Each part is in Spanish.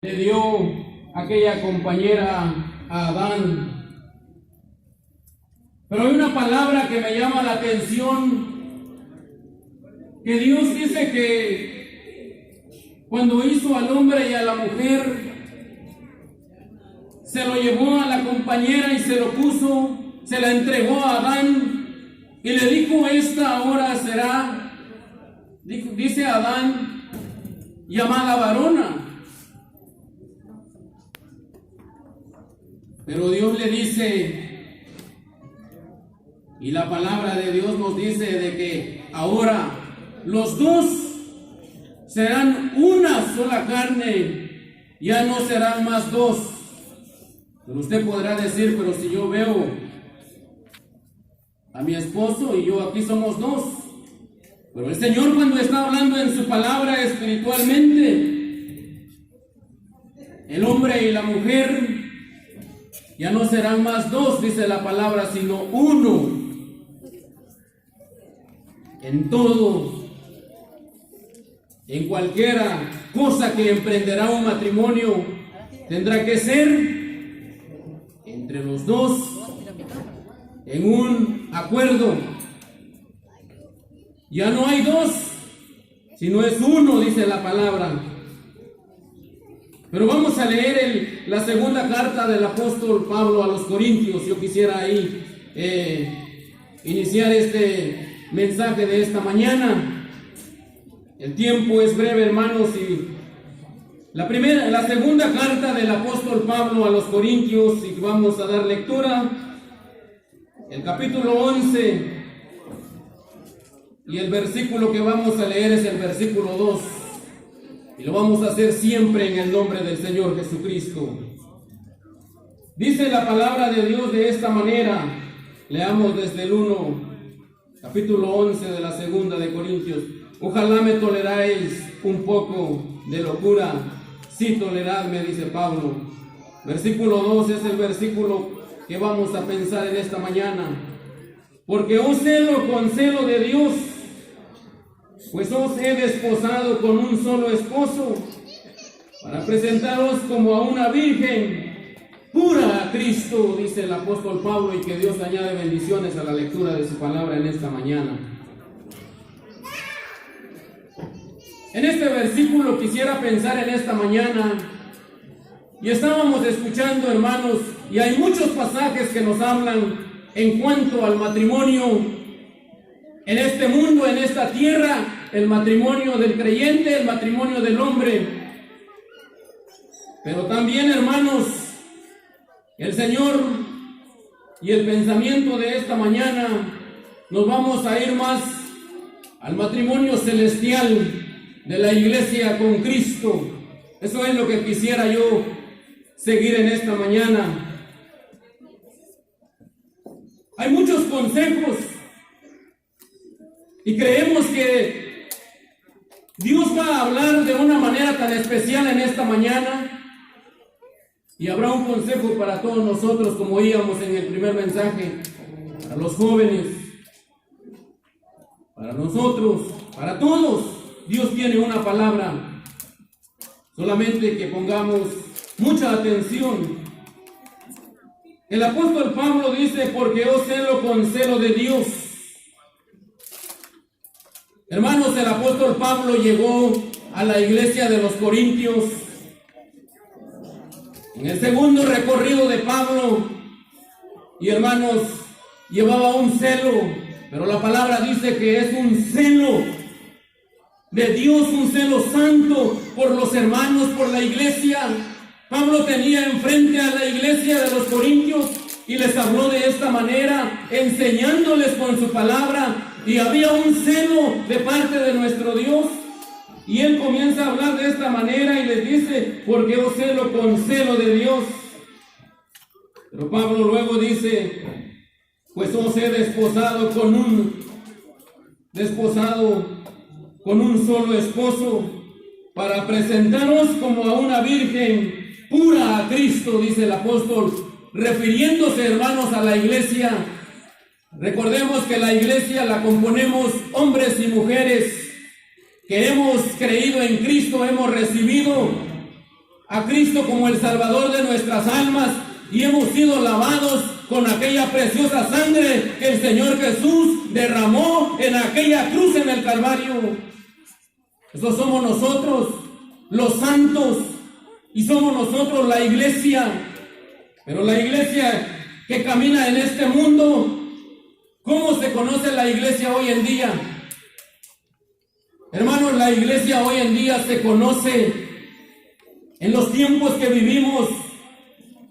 le dio aquella compañera a Adán. Pero hay una palabra que me llama la atención, que Dios dice que cuando hizo al hombre y a la mujer, se lo llevó a la compañera y se lo puso, se la entregó a Adán y le dijo: esta ahora será, dice Adán, llamada varona. Pero Dios le dice, y la palabra de Dios nos dice de que ahora los dos serán una sola carne, ya no serán más dos. Pero usted podrá decir: pero si yo veo a mi esposo y yo aquí somos dos. Pero el Señor, cuando está hablando en su palabra espiritualmente, el hombre y la mujer ya no serán más dos, dice la palabra, sino uno. En todo, en cualquiera cosa que emprenderá un matrimonio, tendrá que ser entre los dos en un acuerdo. Ya no hay dos, sino es uno, dice la palabra. Pero vamos a leer la segunda carta del apóstol Pablo a los Corintios. Yo quisiera ahí iniciar este mensaje de esta mañana. El tiempo es breve, hermanos, y la segunda carta del apóstol Pablo a los Corintios, y vamos a dar lectura, el capítulo 11, y el versículo que vamos a leer es el versículo 2, y lo vamos a hacer siempre en el nombre del Señor Jesucristo. Dice la palabra de Dios de esta manera, leamos desde el 1, capítulo 11 de la segunda de Corintios. Ojalá me toleráis un poco de locura. Sí, toleradme, dice Pablo. Versículo 2 es el versículo que vamos a pensar en esta mañana. Porque os celo con celo de Dios, pues os he desposado con un solo esposo, para presentaros como a una virgen pura a Cristo, dice el apóstol Pablo, y que Dios añade bendiciones a la lectura de su palabra en esta mañana. En este versículo quisiera pensar en esta mañana, y estábamos escuchando, hermanos, y hay muchos pasajes que nos hablan en cuanto al matrimonio en este mundo, en esta tierra, el matrimonio del creyente, el matrimonio del hombre. Pero también, hermanos, el Señor y el pensamiento de esta mañana, nos vamos a ir más al matrimonio celestial de la iglesia con Cristo. Eso es lo que quisiera yo seguir en esta mañana. Hay muchos consejos y creemos que Dios va a hablar de una manera tan especial en esta mañana, y habrá un consejo para todos nosotros, como oíamos en el primer mensaje, para los jóvenes, para nosotros, para todos. Dios tiene una palabra, solamente que pongamos mucha atención. El apóstol Pablo dice: porque os celo con celo de Dios. Hermanos, el apóstol Pablo llegó a la iglesia de los Corintios en el segundo recorrido de Pablo, y hermanos, llevaba un celo, pero la palabra dice que es un celo de Dios, un celo santo por los hermanos, por la iglesia. Pablo tenía enfrente a la iglesia de los Corintios y les habló de esta manera, enseñándoles con su palabra, y había un celo de parte de nuestro Dios. Y él comienza a hablar de esta manera y les dice: porque os celo con celo de Dios. Pero Pablo luego dice: pues os he desposado con un solo esposo, para presentaros como a una virgen pura a Cristo, dice el apóstol, refiriéndose, hermanos, a la iglesia. Recordemos que la iglesia la componemos hombres y mujeres que hemos creído en Cristo, hemos recibido a Cristo como el Salvador de nuestras almas y hemos sido lavados con aquella preciosa sangre que el Señor Jesús derramó en aquella cruz en el Calvario. Esos somos nosotros, los santos, y somos nosotros la iglesia. Pero la iglesia que camina en este mundo, ¿cómo se conoce la iglesia hoy en día? Hermanos, la iglesia hoy en día se conoce, en los tiempos que vivimos,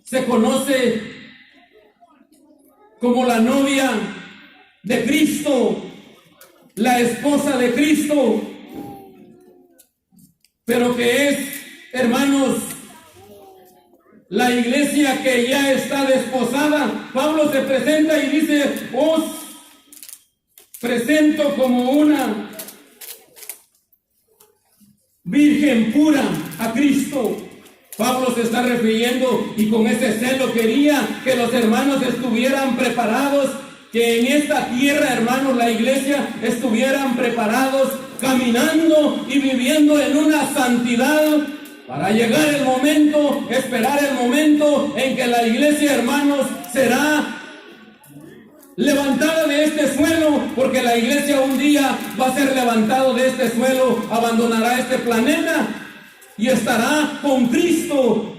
se conoce como la novia de Cristo, la esposa de Cristo, pero que es, hermanos, la iglesia que ya está desposada. Pablo se presenta y dice: os presento como una virgen pura a Cristo. Pablo se está refiriendo y con ese celo quería que los hermanos estuvieran preparados, que en esta tierra, hermanos, la iglesia estuvieran preparados, caminando y viviendo en una santidad para llegar el momento, esperar el momento en que la iglesia, hermanos, será levantada de este suelo, porque la iglesia un día va a ser levantado de este suelo, abandonará este planeta y estará con Cristo.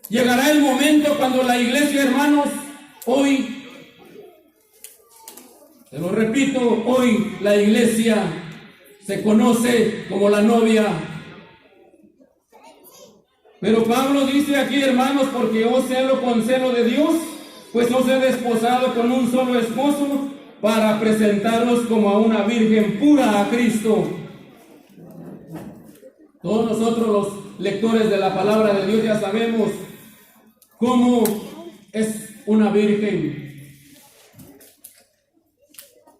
Llegará el momento cuando la iglesia, hermanos, hoy, te lo repito, hoy la iglesia se conoce como la novia. Pero Pablo dice aquí, hermanos: porque os celo con celo de Dios, pues os he desposado con un solo esposo, para presentaros como a una virgen pura a Cristo. Todos nosotros los lectores de la palabra de Dios ya sabemos cómo es una virgen.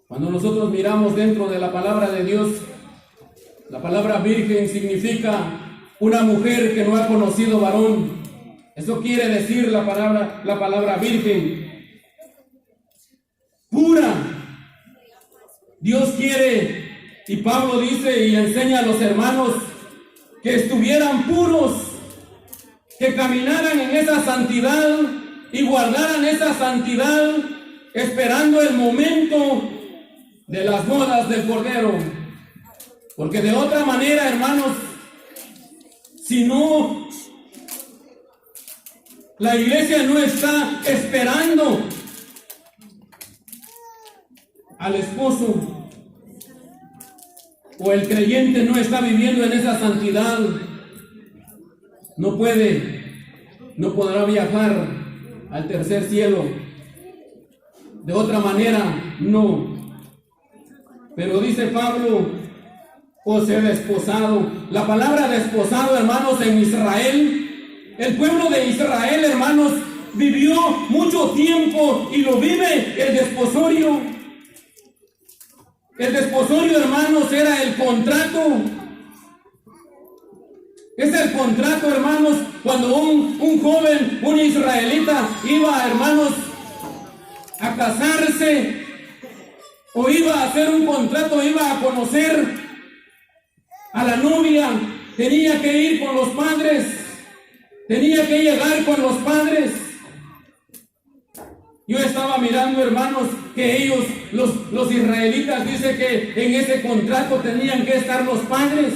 Cuando nosotros miramos dentro de la palabra de Dios, la palabra virgen significa una mujer que no ha conocido varón. Eso quiere decir la palabra virgen. Pura. Dios quiere, y Pablo dice y enseña a los hermanos que estuvieran puros, que caminaran en esa santidad y guardaran esa santidad, esperando el momento de las bodas del Cordero. Porque de otra manera, hermanos, si no, la iglesia no está esperando al esposo, o el creyente no está viviendo en esa santidad, no podrá viajar al tercer cielo. De otra manera, no. Pero dice Pablo: os he desposado. La palabra desposado, hermanos, en Israel, el pueblo de Israel, hermanos, vivió mucho tiempo y lo vive el desposorio. El desposorio, hermanos, era el contrato. Es el contrato, hermanos, cuando un joven, un israelita, iba, hermanos, a casarse, o iba a hacer un contrato, iba a conocer a la novia, tenía que ir con los padres, tenía que llegar con los padres. Yo estaba mirando, hermanos, que ellos, los israelitas, dice que en ese contrato tenían que estar los padres.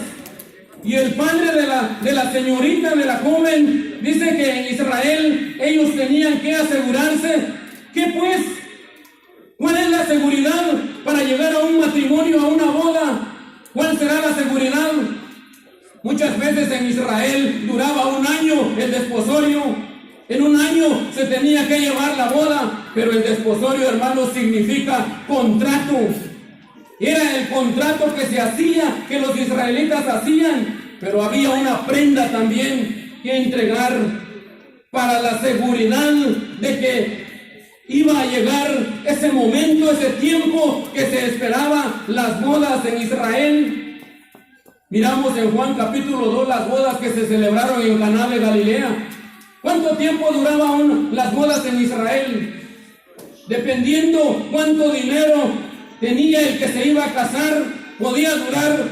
Y el padre de la señorita, de la joven, dice que en Israel ellos tenían que asegurarse. ¿Qué pues? ¿Cuál es la seguridad para llegar a un matrimonio, a una boda? ¿Cuál será la seguridad? Muchas veces en Israel duraba un año el desposorio. En un año se tenía que llevar la boda, pero el desposorio, hermanos, significa contrato. Era el contrato que se hacía, que los israelitas hacían, pero había una prenda también que entregar para la seguridad de que iba a llegar ese momento, ese tiempo que se esperaba, las bodas en Israel. Miramos en Juan capítulo 2 las bodas que se celebraron en Caná de Galilea. ¿Cuánto tiempo duraban las bodas en Israel? Dependiendo cuánto dinero tenía el que se iba a casar, podía durar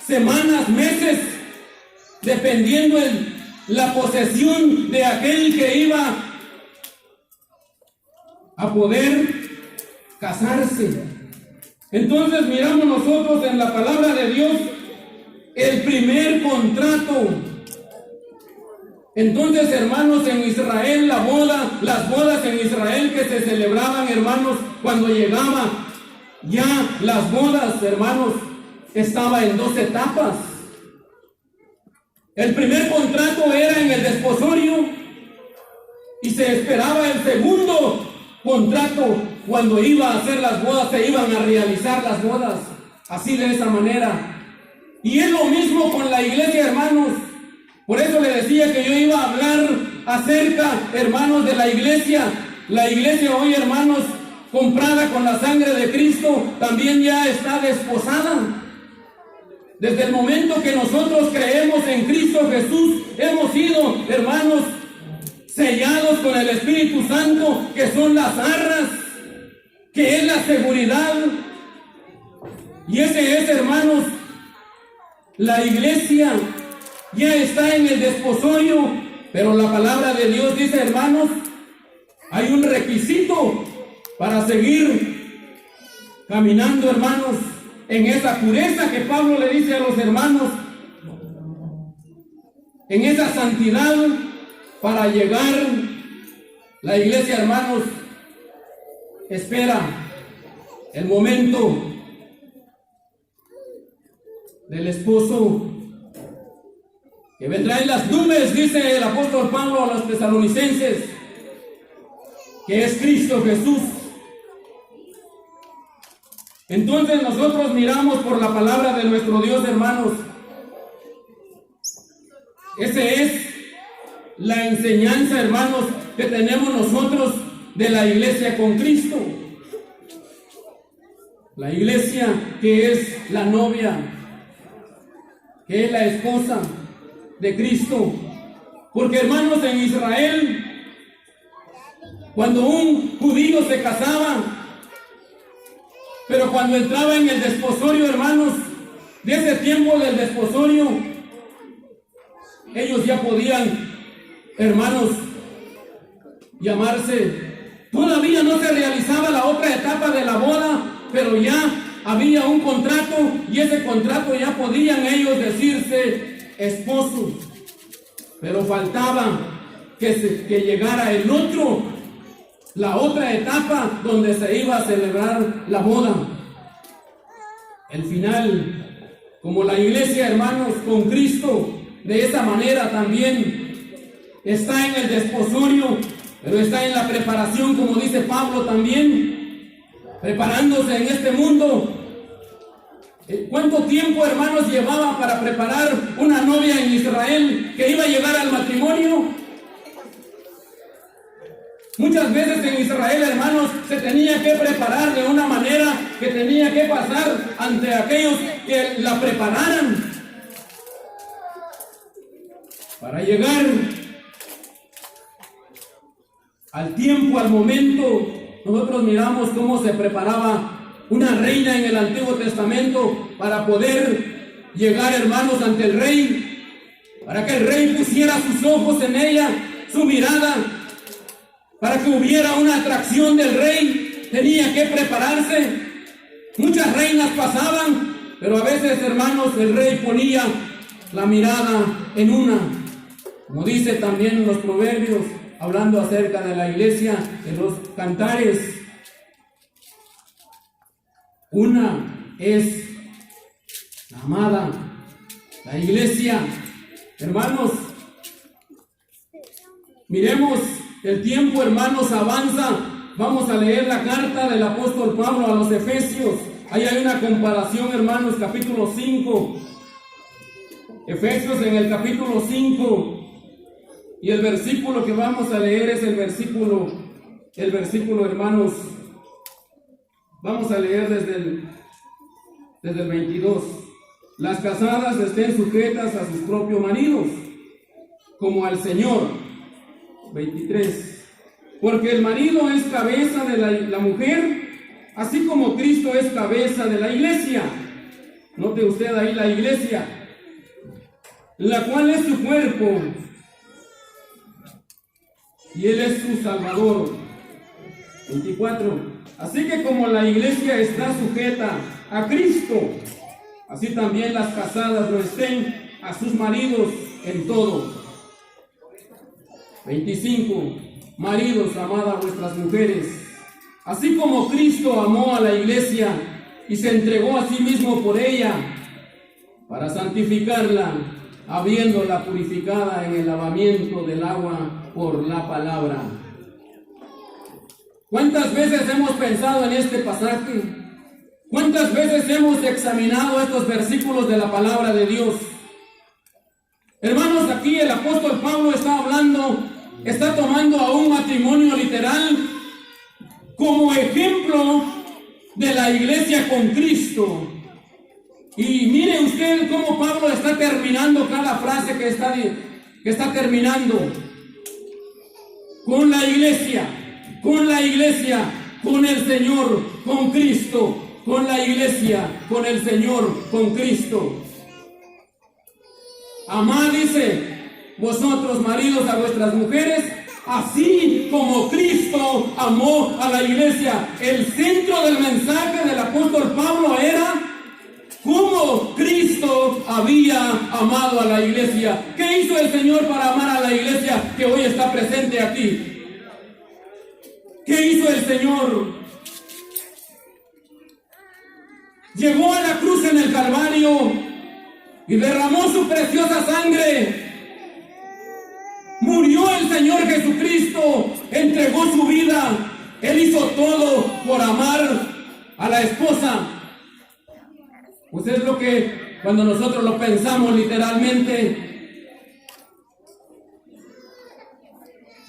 semanas, meses. dependiendo en la posesión de aquel que iba a poder casarse. Entonces miramos nosotros en la palabra de Dios el primer contrato. Entonces, hermanos, en Israel las bodas en Israel que se celebraban, hermanos, cuando llegaba ya las bodas, hermanos, estaba en 2 etapas. El primer contrato era en el desposorio y se esperaba el segundo contrato cuando iba a hacer las bodas, se iban a realizar las bodas, así de esa manera. Y es lo mismo con la iglesia, hermanos. Por eso le decía que yo iba a hablar acerca, hermanos, de la iglesia. La iglesia hoy, hermanos, comprada con la sangre de Cristo, también ya está desposada. Desde el momento que nosotros creemos en Cristo Jesús, hemos sido, hermanos, sellados con el Espíritu Santo, que son las arras, que es la seguridad. Y ese es, hermanos, la iglesia ya está en el desposorio, pero la palabra de Dios dice, hermanos, hay un requisito para seguir caminando, hermanos, en esa pureza que Pablo le dice a los hermanos, en esa santidad, para llegar. La iglesia, hermanos, espera el momento del esposo que vendrá en las nubes, dice el apóstol Pablo a los tesalonicenses, que es Cristo Jesús. Entonces nosotros miramos por la palabra de nuestro Dios, hermanos. Ese es la enseñanza, hermanos, que tenemos nosotros de la iglesia con Cristo. La iglesia que es la novia, que es la esposa de Cristo. Porque, hermanos, en Israel, cuando un judío se casaba, pero cuando entraba en el desposorio, hermanos, de ese tiempo del desposorio, ellos ya podían, hermanos, llamarse. Todavía no se realizaba la otra etapa de la boda, pero ya había un contrato, y ese contrato ya podían ellos decirse esposos. Pero faltaba que llegara el otro, la otra etapa donde se iba a celebrar la boda. El final, como la iglesia, hermanos, con Cristo, de esa manera también está en el desposorio, pero está en la preparación, como dice Pablo también, preparándose en este mundo. ¿Cuánto tiempo, hermanos, llevaba para preparar una novia en Israel que iba a llegar al matrimonio? Muchas veces en Israel, hermanos, se tenía que preparar de una manera que tenía que pasar ante aquellos que la prepararan para llegar al tiempo, al momento. Nosotros miramos cómo se preparaba una reina en el Antiguo Testamento para poder llegar, hermanos, ante el rey, para que el rey pusiera sus ojos en ella, su mirada, para que hubiera una atracción del rey. Tenía que prepararse. Muchas reinas pasaban, pero a veces, hermanos, el rey ponía la mirada en una, como dice también los proverbios, hablando acerca de la iglesia, de los cantares. Una es la amada, la iglesia. Hermanos, miremos, el tiempo, hermanos, avanza. Vamos a leer la carta del apóstol Pablo a los Efesios. Ahí hay una comparación, hermanos, capítulo 5. Efesios en el capítulo 5. Y el versículo que vamos a leer es el versículo, hermanos, vamos a leer desde el 22. Las casadas estén sujetas a sus propios maridos, como al Señor. 23. Porque el marido es cabeza de la mujer, así como Cristo es cabeza de la iglesia. Note usted ahí la iglesia. la cual es su cuerpo, y Él es su Salvador. 24. Así que como la iglesia está sujeta a Cristo, así también las casadas lo estén a sus maridos en todo. 25. Maridos, amad a vuestras mujeres, así como Cristo amó a la iglesia y se entregó a sí mismo por ella, para santificarla, habiéndola purificada en el lavamiento del agua por la palabra. ¿Cuántas veces hemos pensado en este pasaje? ¿Cuántas veces hemos examinado estos versículos de la palabra de Dios? Hermanos, aquí el apóstol Pablo está tomando a un matrimonio literal como ejemplo de la iglesia con Cristo. Y mire usted cómo Pablo está terminando cada frase que está terminando. Con la iglesia, con el Señor, con Cristo, con la iglesia, con el Señor, con Cristo. Amad, dice, vosotros maridos a vuestras mujeres, así como Cristo amó a la iglesia. El centro del mensaje del apóstol Pablo era cómo Cristo había amado a la iglesia. ¿Qué hizo el Señor para amar a la iglesia que hoy está presente aquí? ¿Qué hizo el Señor? Llegó a la cruz en el Calvario y derramó su preciosa sangre. Murió el Señor Jesucristo, entregó su vida. Él hizo todo por amar a la esposa. Pues es lo que cuando nosotros lo pensamos literalmente,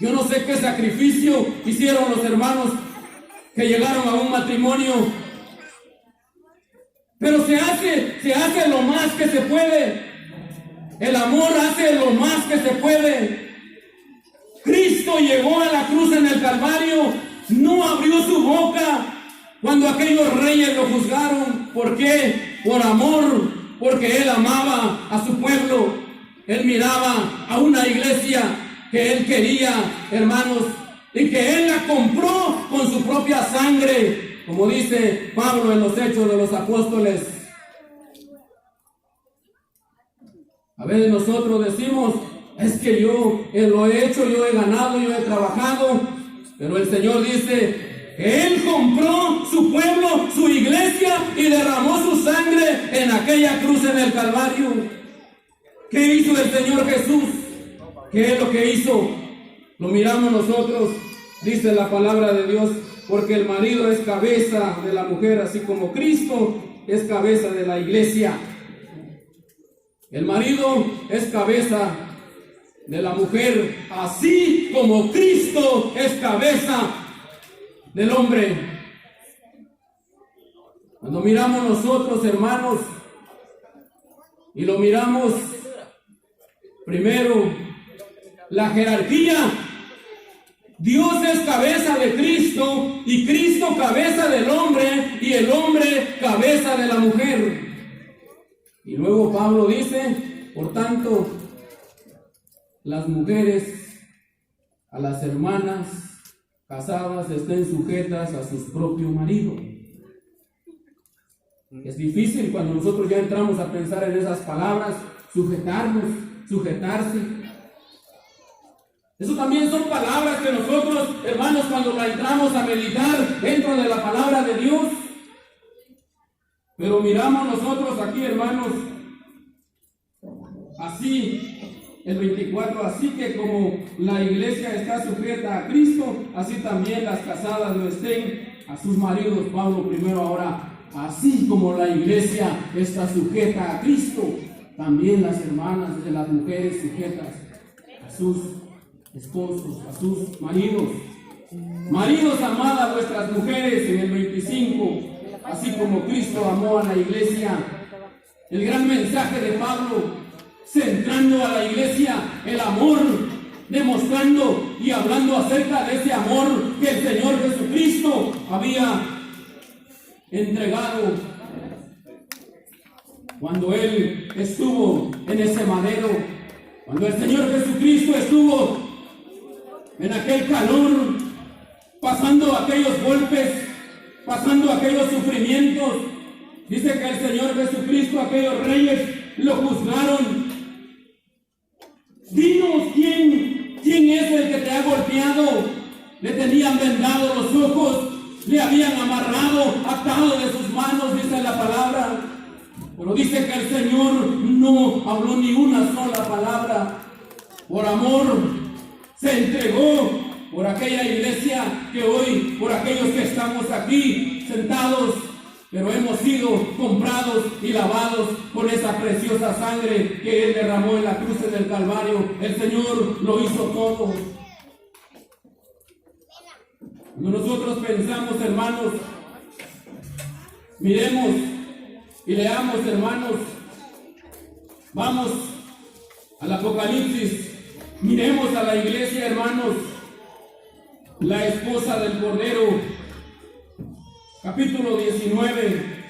yo no sé qué sacrificio hicieron los hermanos que llegaron a un matrimonio, pero se hace lo más que se puede. El amor hace lo más que se puede. Cristo llegó a la cruz en el Calvario, no abrió su boca cuando aquellos reyes lo juzgaron. ¿Por qué? Por amor, porque Él amaba a su pueblo. Él miraba a una iglesia que Él quería, hermanos, y que Él la compró con su propia sangre, como dice Pablo en los Hechos de los Apóstoles. A veces nosotros decimos, es que yo lo he hecho, yo he ganado, yo he trabajado, pero el Señor dice que Él compró su pueblo, su iglesia, y derramó su sangre en aquella cruz en el Calvario. ¿Qué hizo el Señor Jesús? ¿Qué es lo que hizo? Lo miramos nosotros, dice la palabra de Dios, porque el marido es cabeza de la mujer, así como Cristo es cabeza de la iglesia. El marido es cabeza de la mujer, así como Cristo es cabeza del hombre. Cuando miramos nosotros, hermanos, y lo miramos primero, la jerarquía, Dios es cabeza de Cristo, y Cristo cabeza del hombre, y el hombre cabeza de la mujer. Y luego Pablo dice, por tanto, las mujeres, a las hermanas casadas, estén sujetas a sus propios maridos. Es difícil cuando nosotros ya entramos a pensar en esas palabras, sujetarse. Eso también son palabras que nosotros, hermanos, cuando la entramos a meditar dentro de la palabra de Dios. Pero miramos nosotros aquí, hermanos, así, el 24, así que como la iglesia está sujeta a Cristo, así también las casadas lo estén a sus maridos. Pablo primero ahora, así como la iglesia está sujeta a Cristo, también las hermanas de las mujeres sujetas a sus esposos, a sus maridos. Maridos, amad a vuestras mujeres, en el 25, así como Cristo amó a la iglesia. El gran mensaje de Pablo, centrando a la iglesia, el amor, demostrando y hablando acerca de ese amor que el Señor Jesucristo había entregado. cuando Él estuvo en ese madero, cuando el Señor Jesucristo estuvo en aquel calor, pasando aquellos golpes, pasando aquellos sufrimientos. Dice que el Señor Jesucristo, aquellos reyes lo juzgaron. Dinos quién es el que te ha golpeado. Le tenían vendado los ojos, le habían amarrado, atado de sus manos, dice la palabra. Pero dice que el Señor no habló ni una sola palabra. Por amor se entregó por aquella iglesia que hoy, por aquellos que estamos aquí sentados, pero hemos sido comprados y lavados con esa preciosa sangre que Él derramó en la cruz del Calvario. El Señor lo hizo todo. Cuando nosotros pensamos, hermanos, miremos y leamos, hermanos, vamos al Apocalipsis, miremos a la iglesia, hermanos, la esposa del Cordero, capítulo 19.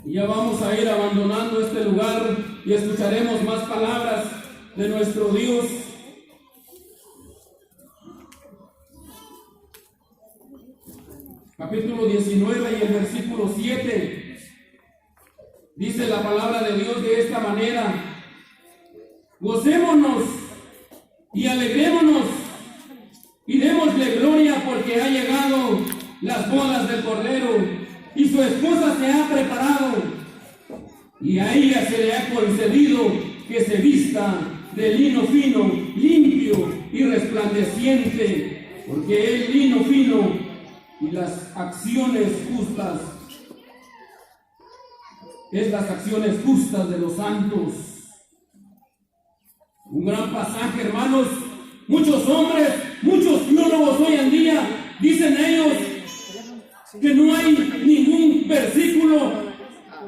Y ya vamos a ir abandonando este lugar y escucharemos más palabras de nuestro Dios. Capítulo 19 y el versículo 7. Dice la palabra de Dios de esta manera: gocémonos y alegrémonos y démosle gloria, porque ha llegado las bodas del Cordero y su esposa se ha preparado, y a ella se le ha concedido que se vista de lino fino, limpio y resplandeciente, porque es lino fino y las acciones justas es las acciones justas de los santos. Un gran pasaje, hermanos. Muchos hombres, muchos teólogos hoy en día dicen ellos que no hay ningún versículo,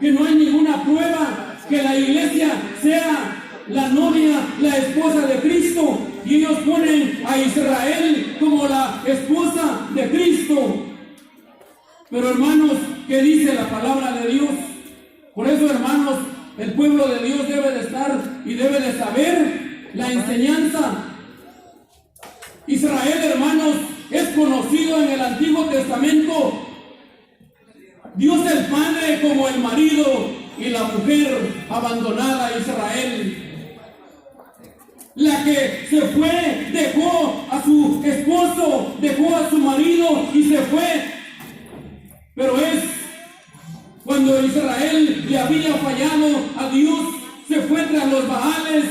que no hay ninguna prueba que la iglesia sea la novia, la esposa de Cristo, y ellos ponen a Israel como la esposa de Cristo. Pero hermanos, ¿qué dice la palabra de Dios? Por eso, hermanos, el pueblo de Dios debe de estar y debe de saber la enseñanza. Israel, hermanos, es conocido en el Antiguo Testamento, Dios el Padre como el marido y la mujer abandonada a Israel. La que se fue, dejó a su esposo, dejó a su marido y se fue. Pero es cuando Israel le había fallado a Dios, se fue tras los Baales,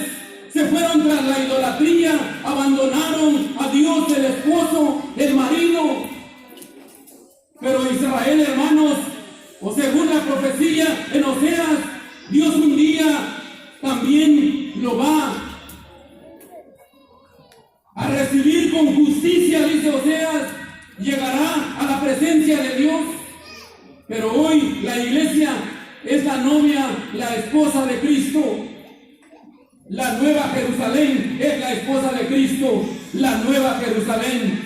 se fueron tras la idolatría, abandonaron a Dios, el esposo, el marido. Pero Israel, hermanos, o según la profecía en Oseas, Dios un día también lo va a recibir con justicia, dice Oseas, llegará a la presencia de Dios. Pero hoy la iglesia es la novia, la esposa de Cristo. La nueva Jerusalén es la esposa de Cristo, la nueva Jerusalén.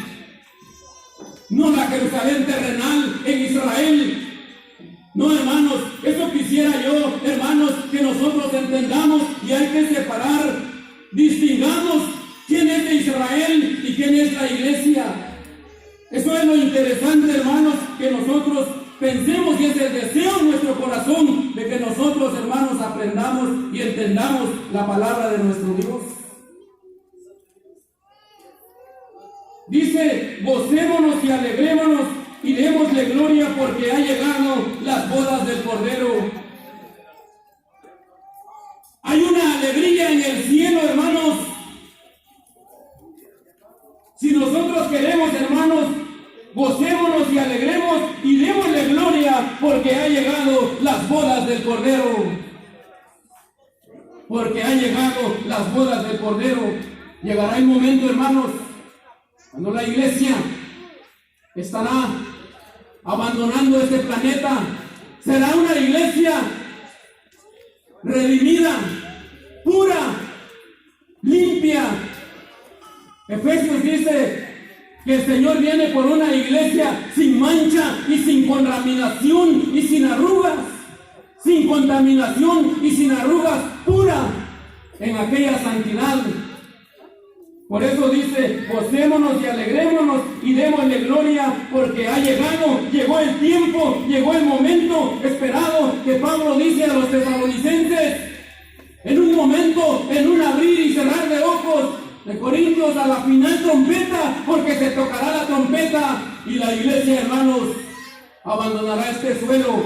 No la Jerusalén terrenal en Israel. No, hermanos, eso quisiera yo, hermanos, que nosotros entendamos, y hay que separar, distingamos quién es de Israel y quién es la iglesia. Eso es lo interesante, hermanos, que nosotros pensemos, y es el deseo en nuestro corazón de que nosotros, hermanos, aprendamos y entendamos la palabra de nuestro Dios. Dice: gocémonos y alegrémonos y démosle gloria, porque ha llegado las bodas del Cordero. Hay una alegría en el cielo, hermanos. Si nosotros queremos, hermanos, gocémonos y alegremos y démosle gloria, porque ha llegado las bodas del Cordero. Porque han llegado las bodas del Cordero. Llegará el momento, hermanos, cuando la iglesia estará abandonando este planeta. Será una iglesia redimida, pura, limpia. Efesios dice que el Señor viene por una iglesia sin mancha y sin contaminación y sin arrugas. sin contaminación y sin arrugas, pura en aquella santidad. Por eso dice, gocémonos y alegrémonos y démosle gloria, porque llegó el tiempo, llegó el momento esperado, que Pablo dice a los tesalonicenses, en un momento, en un abrir y cerrar de ojos, de Corintios, a la final trompeta, porque se tocará la trompeta y la iglesia, hermanos, abandonará este suelo,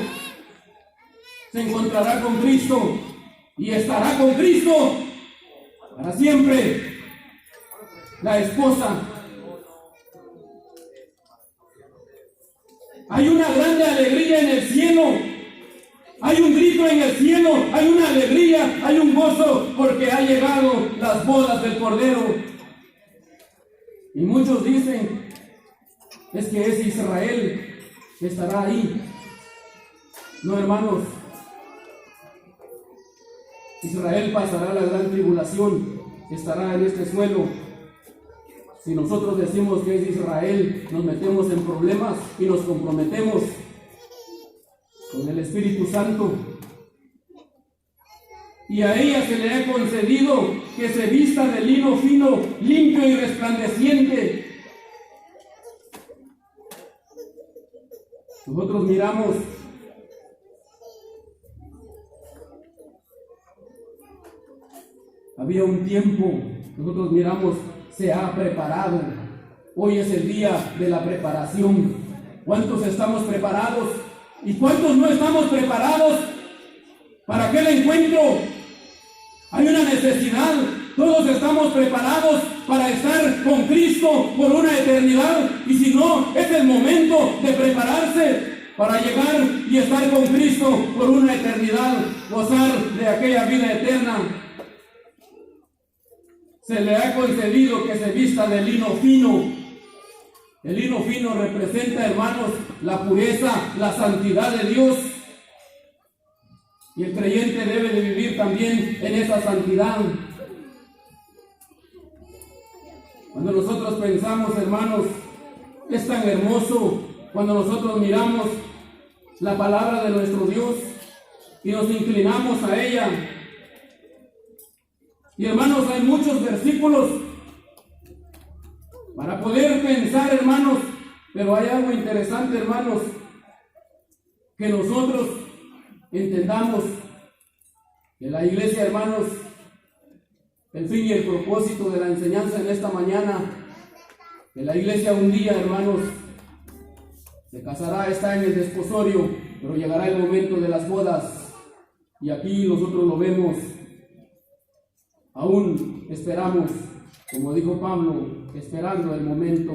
se encontrará con Cristo y estará con Cristo para siempre. La esposa. Hay una grande alegría en el cielo. Hay un grito en el cielo. Hay una alegría, hay un gozo, porque ha llegado las bodas del Cordero. Y muchos dicen, es que es Israel que estará ahí. No, hermanos. Israel pasará la gran tribulación, estará en este suelo. Si nosotros decimos que es Israel, nos metemos en problemas y nos comprometemos con el Espíritu Santo. Y a ella se le ha concedido que se vista de lino fino, limpio y resplandeciente. Nosotros miramos había un tiempo, nosotros miramos, se ha preparado. Hoy es el día de la preparación. ¿Cuántos estamos preparados? ¿Y cuántos no estamos preparados para aquel encuentro? Hay una necesidad. Todos estamos preparados para estar con Cristo por una eternidad. Y si no, es el momento de prepararse para llegar y estar con Cristo por una eternidad, gozar de aquella vida eterna. Se le ha concedido que se vista de lino fino. El lino fino representa, hermanos, la pureza, la santidad de Dios. Y el creyente debe de vivir también en esa santidad. Cuando nosotros pensamos, hermanos, es tan hermoso cuando nosotros miramos la palabra de nuestro Dios y nos inclinamos a ella. Y hermanos, hay muchos versículos para poder pensar, hermanos, pero hay algo interesante, hermanos, que nosotros entendamos que la iglesia, hermanos, el fin y el propósito de la enseñanza en esta mañana, que la iglesia un día, hermanos, se casará, está en el desposorio, pero llegará el momento de las bodas, y aquí nosotros lo vemos. Aún esperamos, como dijo Pablo, esperando el momento,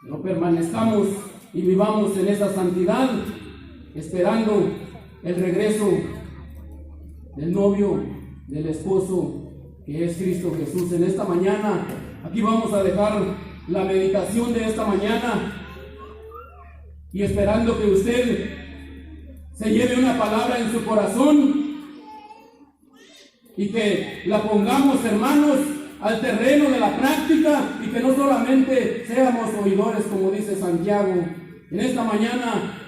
pero permanezcamos y vivamos en esa santidad, esperando el regreso del novio, del esposo, que es Cristo Jesús. En esta mañana, aquí vamos a dejar la meditación de esta mañana y esperando que usted se lleve una palabra en su corazón y que la pongamos, hermanos, al terreno de la práctica y que no solamente seamos oidores, como dice Santiago. En esta mañana,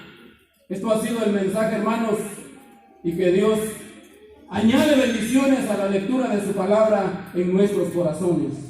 esto ha sido el mensaje, hermanos, y que Dios añade bendiciones a la lectura de su palabra en nuestros corazones.